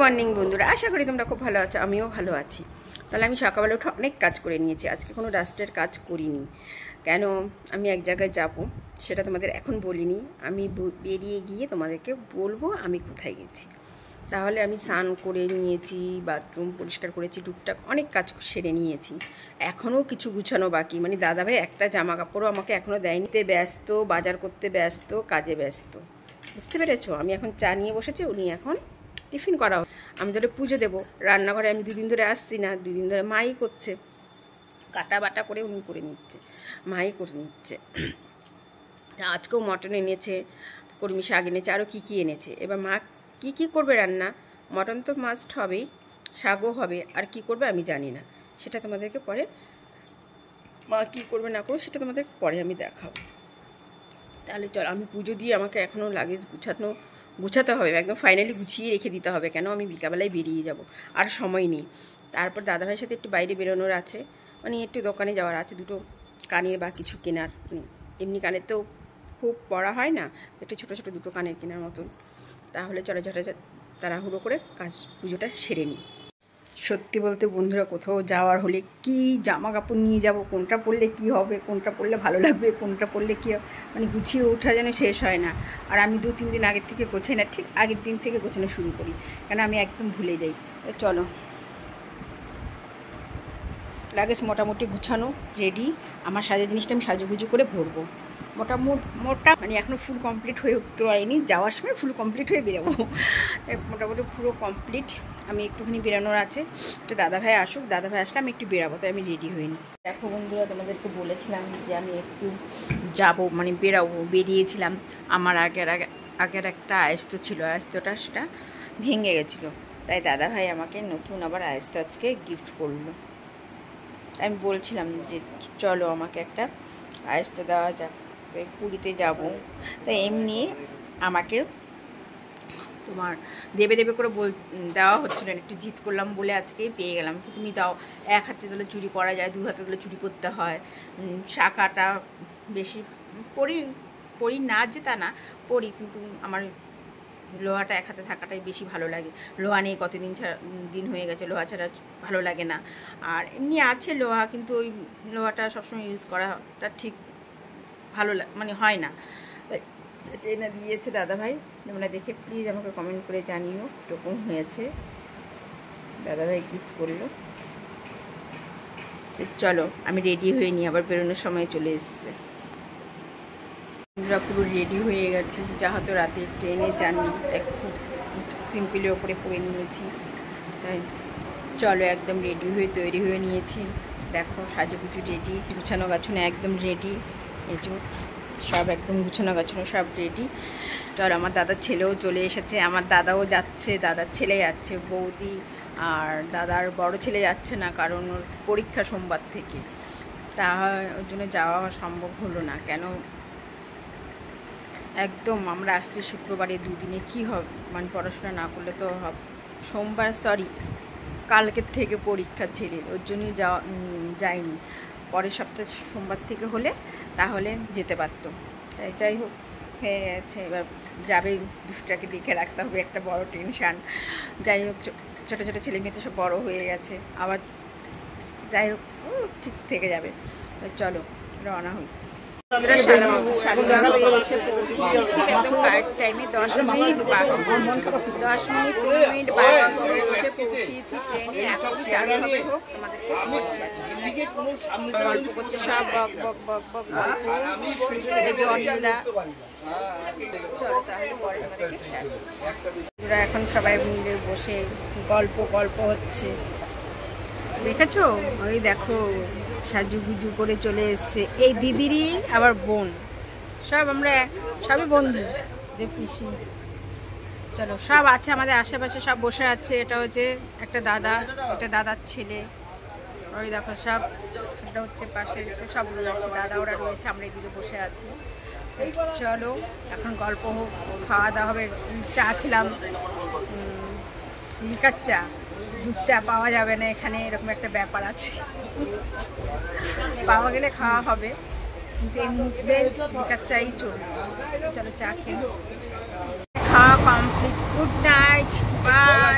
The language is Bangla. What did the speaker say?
মর্নিং বন্ধুরা, আশা করি তোমরা খুব ভালো আছো। আমিও ভালো আছি। তাহলে আমি সকালবেলা উঠে অনেক কাজ করে নিয়েছি। আজকে কোনো ডাস্টের কাজ করিনি, কেন আমি এক জায়গায় যাব, সেটা তোমাদের এখন বলিনি। আমি বেরিয়ে গিয়ে তোমাদেরকে বলবো আমি কোথায় গেছি। তাহলে আমি স্নান করে নিয়েছি, বাথরুম পরিষ্কার করেছি, টুকটাক অনেক কাজ সেরে নিয়েছি। এখনও কিছু গুছানো বাকি, মানে দাদাভাই একটা জামা কাপড়ও আমাকে এখনও দেয়নি। ব্যস্ত, বাজার করতে ব্যস্ত, কাজে ব্যস্ত, বুঝতে পেরেছো? আমি এখন চা নিয়ে বসেছি, উনি এখন টিফিন করা। আমি ধরে পুজো দেবো। রান্নাঘরে আমি দুদিন ধরে আসছি না, দুদিন ধরে মাই করছে, কাটা বাটা করে উনি করে নিচ্ছে, মাই করে নিচ্ছে। আজকেও মটন এনেছে, কলমি শাক এনেছে, আরও কী কী এনেছে। এবার মা কী কী করবে রান্না, মটন তো মাস্ট হবেই, শাকও হবে, আর কি করবে আমি জানি না। সেটা তোমাদেরকে পরে, মা কী করবে না করবে সেটা তোমাদের পরে আমি দেখাবো। তাহলে চল, আমি পুজো দিয়ে আমাকে এখনও লাগেজ গুছাতে হবে, একদম ফাইনালি গুছিয়ে রেখে দিতে হবে, কেন আমি বিকালবেলায় বেরিয়ে যাব, আর সময় নেই। তারপর দাদাভাইয়ের সাথে একটু বাইরে বেরোনোর আছে, মানে একটু দোকানে যাওয়ার আছে, দুটো কানের বা কিছু কেনার, এমনি কানের তো খুব পড়া হয় না, একটু ছোটো ছোটো দুটো কানের কেনার মতন। তাহলে চলো তাড়াহুড়ো করে পুজোটা সেরে নিই। সত্যি বলতে বন্ধুরা, কোথাও যাওয়ার হলে কি জামা কাপড় নিয়ে যাব, কোনটা পরলে কি হবে, কোনটা পরলে ভালো লাগবে, কোনটা পরলে কী, মানে গুছিয়ে ওঠা যেন শেষ হয় না। আর আমি 2-3 দিন আগের থেকে গোছাই না, ঠিক আগের দিন থেকে গোছানো শুরু করি, কেন আমি একদম ভুলে যাই। চলো, লাগেজ মোটামুটি গুছানো রেডি। আমার সাজের জিনিসটা আমি সাজুগুজু করে ভরবো। মোটা মানে এখনও ফুল কমপ্লিট হয়ে উঠতে পারিনি, যাওয়ার সময় ফুল কমপ্লিট হয়ে বেরোবো। মোটামুটি পুরো কমপ্লিট। আমি একটুখানি বেরানোর আছে, তো দাদাভাই আসুক, দাদাভাই আসলে আমি একটু বেরাবো, তাই আমি রেডি হইনি। দেখো বন্ধুরা, তোমাদেরকে বলেছিলাম যে আমি একটু যাবো, মানে বেরিয়েছিলাম। আমার আগের একটা আয়স্ত ছিল, আয়স্তটা সেটা ভেঙে গেছিলো, তাই দাদাভাই আমাকে নতুন আবার আয়স্ত আজকে গিফট করলো। আমি বলছিলাম যে চলো আমাকে একটা আয়স্ত দেওয়া যাক, তাই পুরীতে যাবো, তাই এমনি আমাকে তোমার দেবে করে দেওয়া হচ্ছিল না, একটু জিদ করলাম বলে আজকেই পেয়ে গেলাম। তুমি দাও, এক হাতে দিলে চুড়ি পরা যায়, 2 হাতে দিলে চুড়ি পরতে হয়। শাখাটা বেশি পরি না, যে তা না পরি, কিন্তু আমার লোহাটা এক হাতে থাকাটাই বেশি ভালো লাগে। লোহা নেই, কতদিন দিন হয়ে গেছে, লোহা ছাড়া ভালো লাগে না। আর এমনি আছে লোহা, কিন্তু ওই লোহাটা সবসময় ইউজ করাটা ঠিক ভালো মানে হয় না। তাই এটা এনে দিয়েছে দাদাভাই, তোমরা দেখে প্লিজ আমাকে কমেন্ট করে জানিও কীরকম হয়েছে। দাদাভাই গিফট করলো। চলো, আমি রেডি হয়ে নিই, আবার বেরোনোর সময় চলে এসছে। পুরো রেডি হয়ে গেছে, যেহেতু রাতে ট্রেনে জার্নি, তাই খুব সিম্পলের ওপরে পরে নিয়েছি। তাই চলো, একদম রেডি হয়ে তৈরি হয়ে নিয়েছি। দেখো সাজুগুজু রেডি, গুছানো গাছানো একদম রেডি। এই যে সব একদম গুছানো গাছানো সব রেডি। চলো, আমার দাদার ছেলেও চলে এসেছে, আমার দাদাও যাচ্ছে, দাদার ছেলে যাচ্ছে, বৌদি আর দাদার বড় ছেলে যাচ্ছে না, কারণ ওর পরীক্ষা সোমবার থেকে, তা ওর জন্য যাওয়া সম্ভব হলো না। কেন একদম আমরা আসছি শুক্রবারে, 2 দিনে কী হবে, মানে পড়াশোনা না করলে তো সোমবার কালকের থেকে পরীক্ষা ছেড়ে, ওর জন্যই যাইনি। পরের সপ্তাহে সোমবার থেকে হলে তাহলে যেতে পারতো। তাই যাই হোক হয়ে গেছে, এবার যাবে, দুটাকে দেখে রাখতে হবে, একটা বড় টেনশান। যাই হোক, ছোটো ছোটো ছেলে মেয়ে তো সব বড়ো হয়ে গেছে, আবার যাই হোক ঠিক থেকে যাবে। তাই চলো রওনা হই। 10 মিনিট 15 মিনিট এসে পৌঁছিয়েছি ট্রেনে। এখন চালু হবে, হোক তোমাদেরকে গল্প করছে সব, বক জনরা। চলো তাহলে পরে তোমাদেরকে শেয়ার করছি। এখন সবাই মিলে বসে গল্প হচ্ছে, দেখেছো? ওই দেখো সাজুগুজু করে চলে এসছে, এই দিদিরই আবার বোন, সব আমরা সবই বন্ধু, যে পিসি। চলো, সব আছে আমাদের আশেপাশে, সব বসে আছে। এটা হচ্ছে একটা দাদা, একটা দাদার ছেলে, ওই দেখো সব, এটা হচ্ছে পাশে সব আছে দাদা, ওরা রয়েছে, আমরা এদিকে বসে আছি। চলো এখন গল্প হোক, খাওয়া দাওয়া হবে। চা খেলাম, লিকার চা, দুধ চা পাওয়া যাবে না এখানে, এরকম একটা ব্যাপার আছে। পাওয়া গেলে খাওয়া হবে, কিন্তু এই মুহূর্তে লিকার চাই চলবে। চলো চা খেয়ে খাওয়া কমপ্লিট। Good night, by.